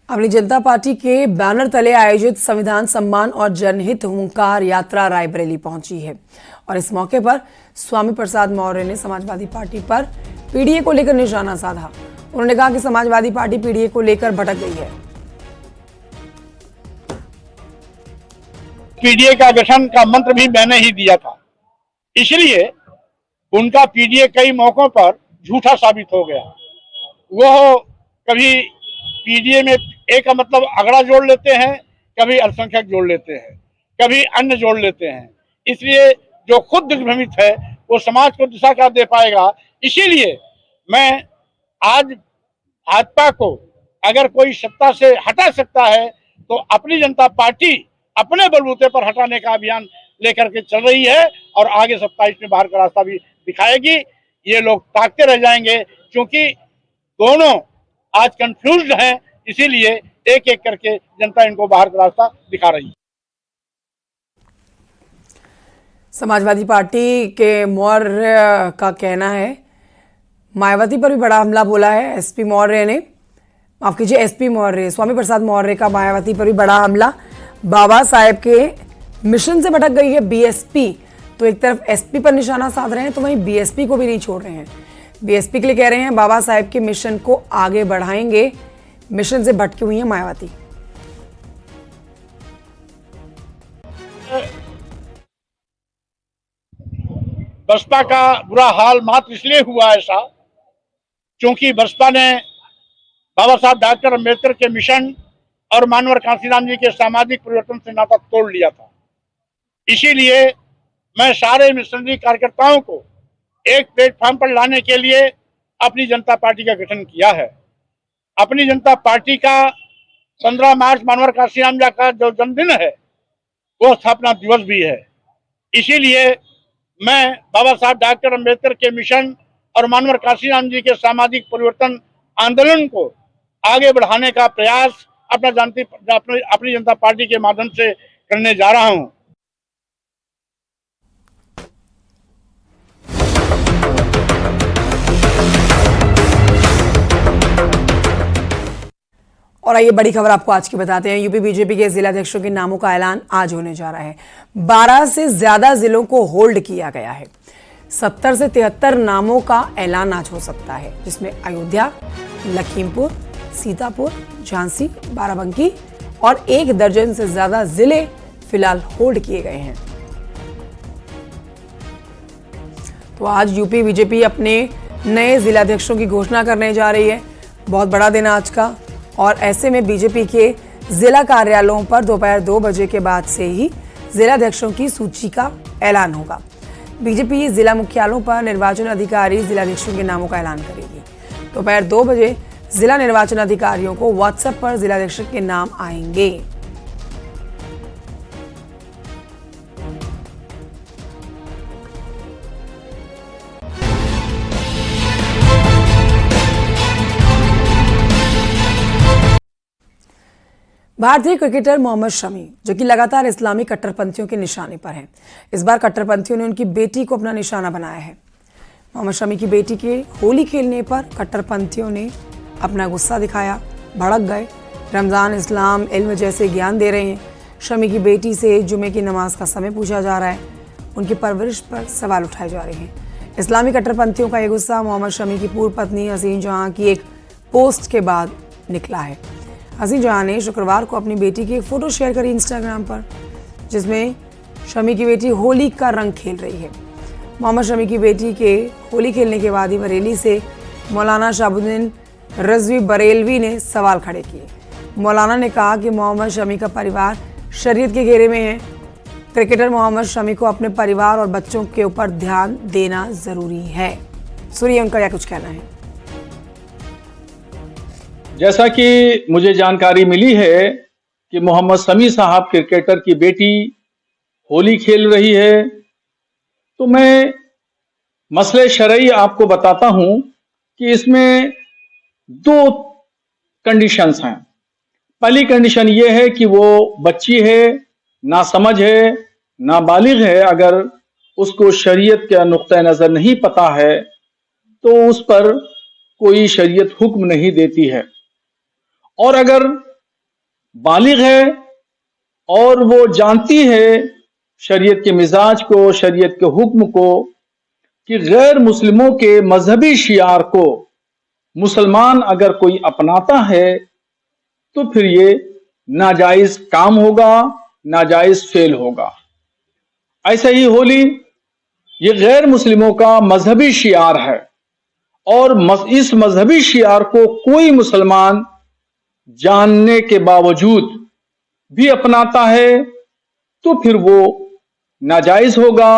अपनी जनता पार्टी के बैनर तले आयोजित संविधान सम्मान और जनहित हुंकार यात्रा रायबरेली पहुंची है और इस मौके पर स्वामी प्रसाद मौर्य ने समाजवादी पार्टी पर पीडीए को लेकर निशाना साधा। उन्होंने कहा कि समाजवादी पार्टी पीडीए को लेकर भटक गई है। पीडीए का गठन का मंत्र भी मैंने ही दिया था, इसलिए उनका पीडीए कई मौकों पर झूठा साबित हो गया। वो कभी पीडीए में एक का मतलब अगड़ा जोड़ लेते हैं, कभी अल्पसंख्यक जोड़ लेते हैं, कभी अन्य जोड़ लेते हैं। इसलिए जो खुद दिग्भ्रमित है वो समाज को दिशा क्या दे पाएगा। इसीलिए मैं आज भाजपा को अगर कोई सत्ता से हटा सकता है तो अपनी जनता पार्टी अपने बलबूते पर हटाने का अभियान लेकर के चल रही है और आगे 27 में बाहर का रास्ता भी दिखाएगी। ये लोग ताकते रह जाएंगे क्योंकि दोनों आज कंफ्यूज्ड हैं, इसीलिए एक एक करके जनता इनको बाहर का रास्ता दिखा रही है। समाजवादी पार्टी के मौर्य का कहना है मायावती पर भी बड़ा हमला बोला है। एसपी मौर्य ने, माफ कीजिए, एसपी मौर्य, स्वामी प्रसाद मौर्य का मायावती पर भी बड़ा हमला। बाबा साहेब के मिशन से भटक गई है बीएसपी। तो एक तरफ एसपी पर निशाना साध रहे हैं तो वहीं बीएसपी को भी नहीं छोड़ रहे हैं। बीएसपी के लिए कह रहे हैं बाबा साहेब के मिशन को आगे बढ़ाएंगे। मिशन से भटकी हुई है मायावती। बसपा का बुरा हाल मात्र इसलिए हुआ ऐसा क्योंकि बसपा ने बाबा साहब डॉक्टर अम्बेडकर के मिशन और मानवर कांशीराम जी के सामाजिक परिवर्तन से नाता तोड़ लिया था। इसीलिए मैं सारे मिशनरी कार्यकर्ताओं को एक प्लेटफॉर्म पर लाने के लिए अपनी जनता पार्टी का गठन किया है। अपनी जनता पार्टी का 15 मार्च मानवर कांशीराम जी का जो जन्मदिन है वो स्थापना दिवस भी है। इसीलिए मैं बाबा साहब डॉक्टर अम्बेडकर के मिशन और मानवर कांशीराम जी के सामाजिक परिवर्तन आंदोलन को आगे बढ़ाने का प्रयास अपनी जनता पार्टी के माध्यम से करने जा रहा हूं। और आइए बड़ी खबर आपको आज की बताते हैं। यूपी बीजेपी के जिलाध्यक्षों के नामों का ऐलान आज होने जा रहा है। 12 से ज्यादा जिलों को होल्ड किया गया है। 70 से 73 नामों का ऐलान आज हो सकता है, जिसमें अयोध्या, लखीमपुर, सीतापुर, झांसी, बाराबंकी और 1 दर्जन से ज्यादा जिले फिलहाल होल्ड किए गए हैं। तो आज यूपी बीजेपी अपने नए जिलाध्यक्षों की घोषणा करने जा रही है। बहुत बड़ा दिन आज का, और ऐसे में बीजेपी के जिला कार्यालयों पर दोपहर 2 बजे के बाद से ही जिलाध्यक्षों की सूची का ऐलान होगा। बीजेपी जिला मुख्यालयों पर निर्वाचन अधिकारी जिलाध्यक्षों के नामों का ऐलान करेगी। दोपहर 2 बजे जिला निर्वाचन अधिकारियों को व्हाट्सएप पर जिलाध्यक्ष के नाम आएंगे। भारतीय क्रिकेटर मोहम्मद शमी, जो कि लगातार इस्लामी कट्टरपंथियों के निशाने पर हैं, इस बार कट्टरपंथियों ने उनकी बेटी को अपना निशाना बनाया है। मोहम्मद शमी की बेटी के होली खेलने पर कट्टरपंथियों ने अपना गुस्सा दिखाया, भड़क गए। रमज़ान, इस्लाम, इल्म जैसे ज्ञान दे रहे हैं। शमी की बेटी से जुमे की नमाज का समय पूछा जा रहा है। उनकी परवरिश पर सवाल उठाए जा रहे हैं। इस्लामी कट्टरपंथियों का ये गुस्सा मोहम्मद शमी की पूर्व पत्नी हसीन जहां की एक पोस्ट के बाद निकला है। हसीन जहां ने शुक्रवार को अपनी बेटी की एक फोटो शेयर करी इंस्टाग्राम पर, जिसमें शमी की बेटी होली का रंग खेल रही है। मोहम्मद शमी की बेटी के होली खेलने के बाद ही बरेली से मौलाना शहाबुद्दीन रज़वी बरेलवी ने सवाल खड़े किए। मौलाना ने कहा कि मोहम्मद शमी का परिवार शरीयत के घेरे में है। क्रिकेटर मोहम्मद शमी को अपने परिवार और बच्चों के ऊपर ध्यान देना जरूरी है। सुनिए उनका क्या कुछ कहना है। जैसा कि मुझे जानकारी मिली है कि मोहम्मद शमी साहब क्रिकेटर की बेटी होली खेल रही है, तो मैं मसले शरई आपको बताता हूं कि इसमें 2 कंडीशंस हैं। पहली कंडीशन ये है कि वो बच्ची है, नासमझ है, नाबालिग है। अगर उसको शरीयत का नुक्ता नज़र नहीं पता है तो उस पर कोई शरीयत हुक्म नहीं देती है। और अगर बालिग है और वो जानती है शरीयत के मिजाज को, शरीयत के हुक्म को, कि गैर मुस्लिमों के मजहबी शियार को मुसलमान अगर कोई अपनाता है तो फिर ये नाजायज काम होगा, नाजायज फेल होगा। ऐसा ही होली ये गैर मुस्लिमों का मजहबी शियार है और इस मजहबी शियार को कोई मुसलमान जानने के बावजूद भी अपनाता है तो फिर वो नाजायज होगा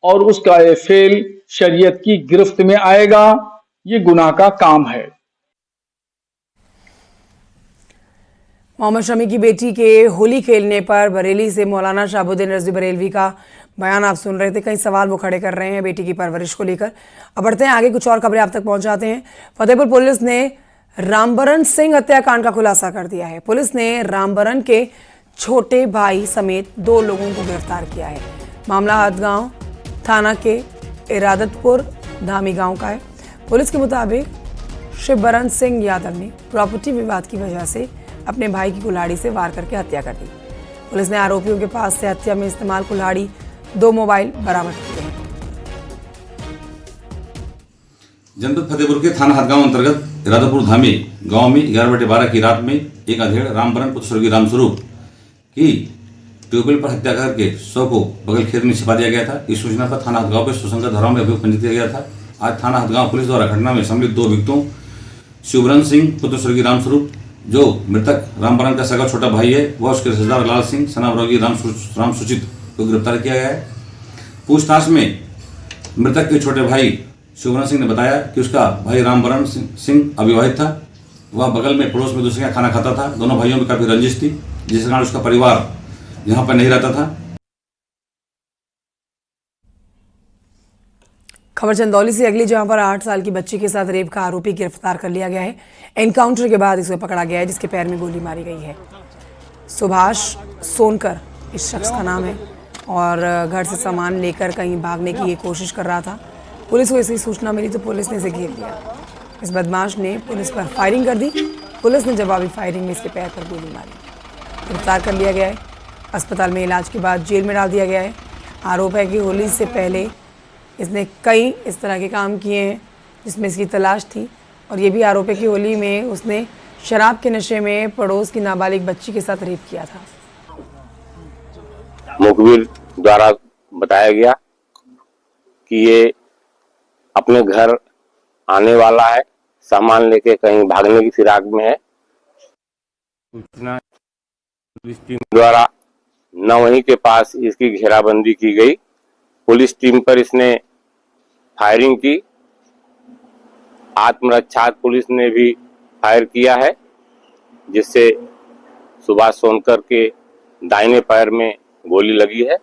और उसका ये फेल शरीयत की गिरफ्त में आएगा। ये गुनाह का काम है। मोहम्मद शमी की बेटी के होली खेलने पर बरेली से मौलाना शहाबुद्दीन रज़वी बरेलवी का बयान आप सुन रहे थे। कई सवाल वो खड़े कर रहे हैं बेटी की परवरिश को लेकर। अब बढ़ते हैं आगे, कुछ और खबरें आप तक पहुंचाते हैं। फतेहपुर पुलिस ने रामबरन सिंह हत्याकांड का खुलासा कर दिया है। पुलिस ने रामबरन के छोटे भाई समेत 2 लोगों को गिरफ्तार किया है। मामला हथगांव थाना के इरादतपुर धामी गांव का है। पुलिस के मुताबिक शिवबरन सिंह यादव ने प्रॉपर्टी विवाद की वजह से अपने भाई की कुल्हाड़ी से वार करके हत्या कर दी। पुलिस ने आरोपियों के पास से हत्या में इस्तेमाल कुल्हाड़ी, 2 मोबाइल बरामद किए हैं। जनपद फतेहपुर के थाना हथगांव अंतर्गत इरादतपुर धामी गांव में 11/12 की रात में एक अधेड़ रामबरन पुत्र स्वर्गीय रामस्वरूप की ट्यूबवेल पर हत्या करके शव को बगल खेत में छिपा दिया गया था। इस सूचना पर थाना हथगांव पर सुसंगत धाराओं में अभियोग पंजीकृत किया गया था। आज थाना हथगांव पुलिस द्वारा घटना में सम्मिलित 2 अभियुक्तों शिवबरन सिंह पुत्र स्वर्गीय रामस्वरूप जो मृतक रामबरन का सगा छोटा भाई है वह उसके रिश्तेदार लाल सिंह सनावरोगी रामसूचित को गिरफ्तार किया गया है। पूछताछ में मृतक के छोटे भाई शिवबरन सिंह ने बताया कि उसका भाई रामबरन सिंह अविवाहित था। वह बगल में पड़ोस में दूसरे के यहाँ खाना खाता था। दोनों भाइयों में काफी रंजिश थी जिस कारण उसका परिवार यहाँ पर नहीं रहता था। खबर चंदौली से अगली, जहां पर 8 साल की बच्ची के साथ रेप का आरोपी गिरफ्तार कर लिया गया है। एनकाउंटर के बाद इसे पकड़ा गया है जिसके पैर में गोली मारी गई है। सुभाष सोनकर इस शख्स का नाम है और घर से सामान लेकर कहीं भागने की ये कोशिश कर रहा था। पुलिस को ऐसी सूचना मिली तो पुलिस ने इसे घेर लिया। इस बदमाश ने पुलिस पर फायरिंग कर दी। पुलिस ने जवाबी फायरिंग में इसके पैर पर गोली मारी। गिरफ्तार कर लिया गया है। अस्पताल में इलाज के बाद जेल में डाल दिया गया है। आरोप है कि होली से पहले इसने कई इस तरह के काम किए हैं जिसमें इसकी तलाश थी और ये भी आरोप है कि होली में उसने शराब के नशे में पड़ोस की नाबालिग बच्ची के साथ रेप किया था। मुखबिर द्वारा बताया गया कि ये अपने घर आने वाला है, सामान लेके कहीं भागने की फिराक में है। सूचना पुलिस टीम द्वारा नवही के पास इसकी घेराबंदी की गई। पुलिस टीम पर इसने फायरिंग की। आत्मरक्षा पुलिस ने भी फायर किया है जिससे सुभाष सोनकर के दाहिने पैर में गोली लगी है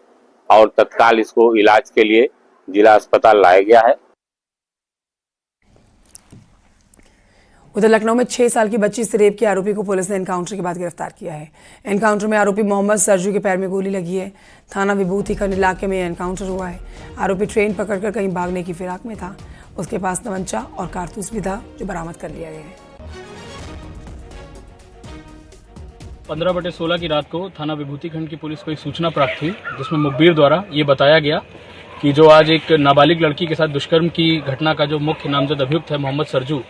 और तत्काल इसको इलाज के लिए जिला अस्पताल लाया गया है। उधर लखनऊ में 6 साल की बच्ची से रेप के आरोपी को पुलिस ने एनकाउंटर के बाद गिरफ्तार किया है। एनकाउंटर में आरोपी मोहम्मद सरजू के पैर में गोली लगी है। थाना विभूतिखंड इलाके में एनकाउंटर हुआ है। आरोपी ट्रेन पकड़कर कहीं भागने की फिराक में था। उसके पास तमंचा और कारतूस भी था जो बरामद कर लिया गया है। 15/16 की रात को थाना विभूतिखंड की पुलिस को एक सूचना प्राप्त हुई जिसमें मुखबिर द्वारा ये बताया गया कि जो आज एक नाबालिग लड़की के साथ दुष्कर्म की घटना का जो मुख्य नामजद अभियुक्त है मोहम्मद सरजू,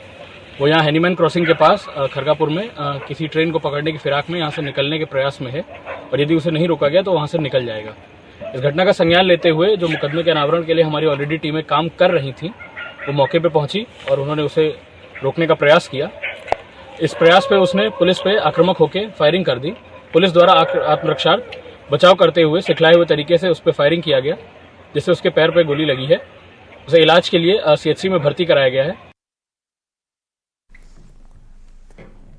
वो यहाँ हैनीमैन क्रॉसिंग के पास खरगापुर में किसी ट्रेन को पकड़ने की फिराक में यहाँ से निकलने के प्रयास में है और यदि उसे नहीं रोका गया तो वहाँ से निकल जाएगा। इस घटना का संज्ञान लेते हुए जो मुकदमे के अनावरण के लिए हमारी ऑलरेडी टीमें काम कर रही थी वो मौके पे पहुंची और उन्होंने उसे रोकने का प्रयास किया। इस प्रयास पे उसने पुलिस पे आक्रामक होकर फायरिंग कर दी। पुलिस द्वारा आत्मरक्षार्थ बचाव करते हुए सिखलाए हुए तरीके से उस पर फायरिंग किया गया जिससे उसके पैर पर गोली लगी है। उसे इलाज के लिए CHC में भर्ती कराया गया है।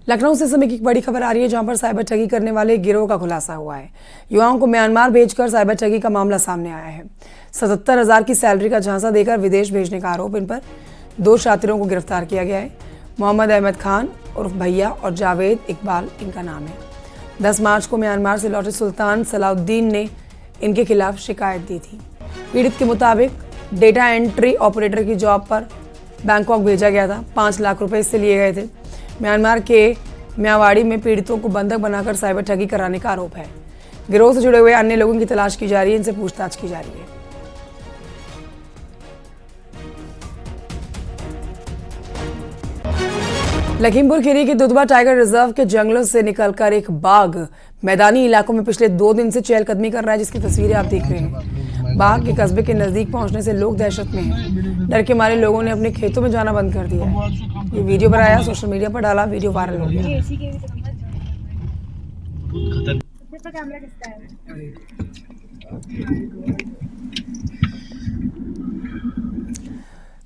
लखनऊ से समय की एक बड़ी खबर आ रही है जहां पर साइबर ठगी करने वाले गिरोह का खुलासा हुआ है। युवाओं को म्यांमार भेजकर साइबर ठगी का मामला सामने आया है। 77,000 की सैलरी का झांसा देकर विदेश भेजने का आरोप इन पर 2 शातिरों को गिरफ्तार किया गया है। मोहम्मद अहमद खान उर्फ भैया और जावेद इकबाल इनका नाम है। 10 मार्च को म्यांमार से लौटे सुल्तान सलाउद्दीन ने इनके खिलाफ शिकायत दी थी। पीड़ित के मुताबिक डेटा एंट्री ऑपरेटर की जॉब पर बैंकॉक भेजा गया था। 5 लाख रुपए इससे लिए गए थे। म्यांमार के मियांवाड़ी में पीड़ितों को बंधक बनाकर साइबर ठगी कराने का आरोप है। गिरोह से जुड़े हुए अन्य लोगों की तलाश की जा रही है, इनसे पूछताछ की जा रही है। लखीमपुर खीरी के दुधवा टाइगर रिजर्व के जंगलों से निकलकर एक बाघ मैदानी इलाकों में पिछले 2 दिन से चहलकदमी कर रहा है, जिसकी तस्वीरें आप देख रहे हैं। बाघ के कस्बे के नजदीक पहुंचने से लोग दहशत में हैं। डर के मारे लोगों ने अपने खेतों में जाना बंद कर दिया है। ये वीडियो बनाया, सोशल मीडिया पर डाला, वीडियो वायरल हो गया।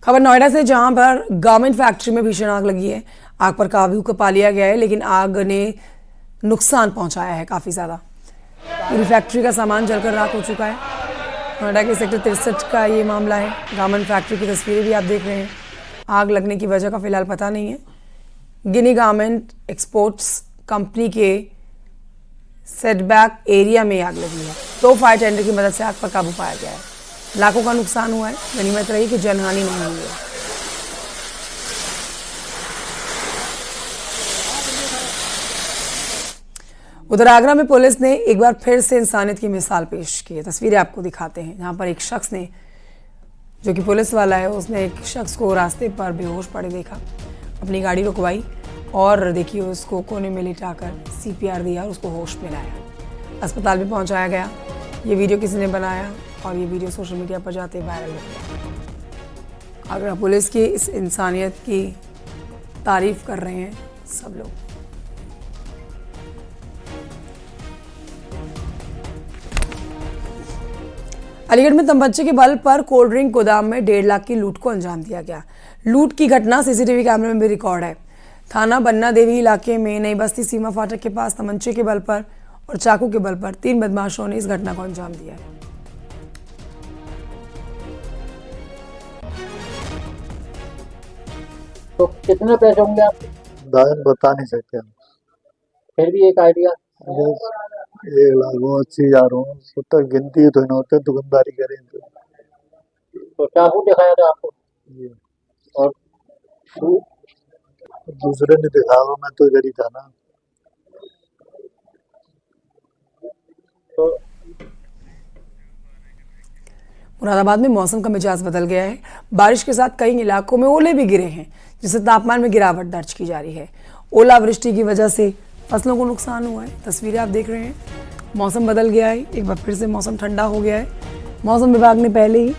खबर नोएडा से, जहां पर गारमेंट फैक्ट्री में भीषण आग लगी है। आग पर काबू पा लिया गया है, लेकिन आग ने नुकसान पहुंचाया है काफी ज्यादा। पूरी फैक्ट्री का सामान जलकर राख हो चुका है। नोएडा के सेक्टर 63 का ये मामला है। गारमेंट फैक्ट्री की तस्वीरें भी आप देख रहे हैं। आग लगने की वजह का फिलहाल पता नहीं है। गिनी गारमेंट एक्सपोर्ट्स कंपनी के सेटबैक एरिया में आग लगी है। तो फायर टेंडर की मदद से आग पर काबू पाया गया है। लाखों का नुकसान हुआ है। गनीमत रही कि जनहानि नहीं हुई है। उधर आगरा में पुलिस ने एक बार फिर से इंसानियत की मिसाल पेश की है। तस्वीरें आपको दिखाते हैं, जहां पर एक शख्स ने, जो कि पुलिस वाला है, उसने एक शख्स को रास्ते पर बेहोश पड़े देखा, अपनी गाड़ी रुकवाई और देखिए उसको कोने में लिटाकर CPR दिया और उसको होश में लाया। अस्पताल भी पहुंचाया गया। ये वीडियो किसी ने बनाया और ये वीडियो सोशल मीडिया पर जाते वायरल हो गया। आगरा पुलिस की इस इंसानियत की तारीफ कर रहे हैं सब लोग। अलीगढ़ में तमंचे के बल पर कोल्ड ड्रिंक गोदाम में 1.5 लाख की लूट को अंजाम दिया गया। लूट की घटना CCTV कैमरे में भी रिकॉर्ड है। थाना बन्ना देवी इलाके में नई बस्ती सीमा फाटक के पास तमंचे के बल पर और चाकू के बल पर 3 बदमाशों ने इस घटना को अंजाम दिया है। तो कितने पैसे होंगे आपके? दाम बता नहीं सकते हम। फिर भी एक आइडिया। 1,80,000 हो, तो गिनती तो नहीं होते, दुकानदारी करें तो चाकू दिखाया था आपको और दूसरे ने दिखाया, मैं तो इधर ही था ना। तो मुरादाबाद में मौसम का मिजाज बदल गया है। बारिश के साथ कई इलाकों में ओले भी गिरे हैं, जिससे तापमान में गिरावट दर्ज की जा रही है। ओलावृष्टि की वजह से फसलों को नुकसान हुआ है। तस्वीरें आप देख रहे हैं। मौसम बदल गया है, एक बार फिर से मौसम ठंडा हो गया है। मौसम विभाग ने पहले ही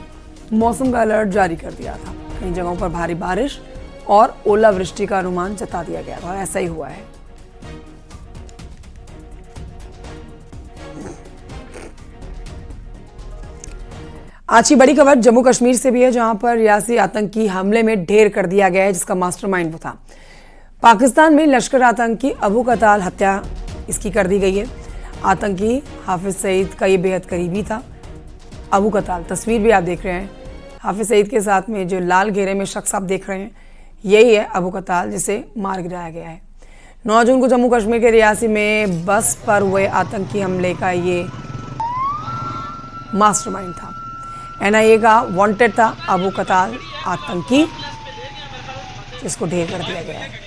मौसम का अलर्ट जारी कर दिया था। कई जगहों पर भारी बारिश और ओलावृष्टि का अनुमान जता दिया गया था और ऐसा ही हुआ है। आज की बड़ी खबर जम्मू कश्मीर से भी है, जहां पर रियासी आतंकी हमले में ढेर कर दिया गया है, जिसका मास्टरमाइंड वो था। पाकिस्तान में लश्कर आतंकी अबू कताल हत्या इसकी कर दी गई है। आतंकी हाफिज सईद का ये बेहद करीबी था अबू कताल। तस्वीर भी आप देख रहे हैं। हाफिज सईद के साथ में जो लाल घेरे में शख्स आप देख रहे हैं, यही है अबू कताल, जिसे मार गिराया गया है। 9 जून को जम्मू कश्मीर के रियासी में बस पर हुए आतंकी हमले का ये मास्टरमाइंड था। NIA का वांटेड था अबू कताल आतंकी, जिसको ढेर कर दिया गया है।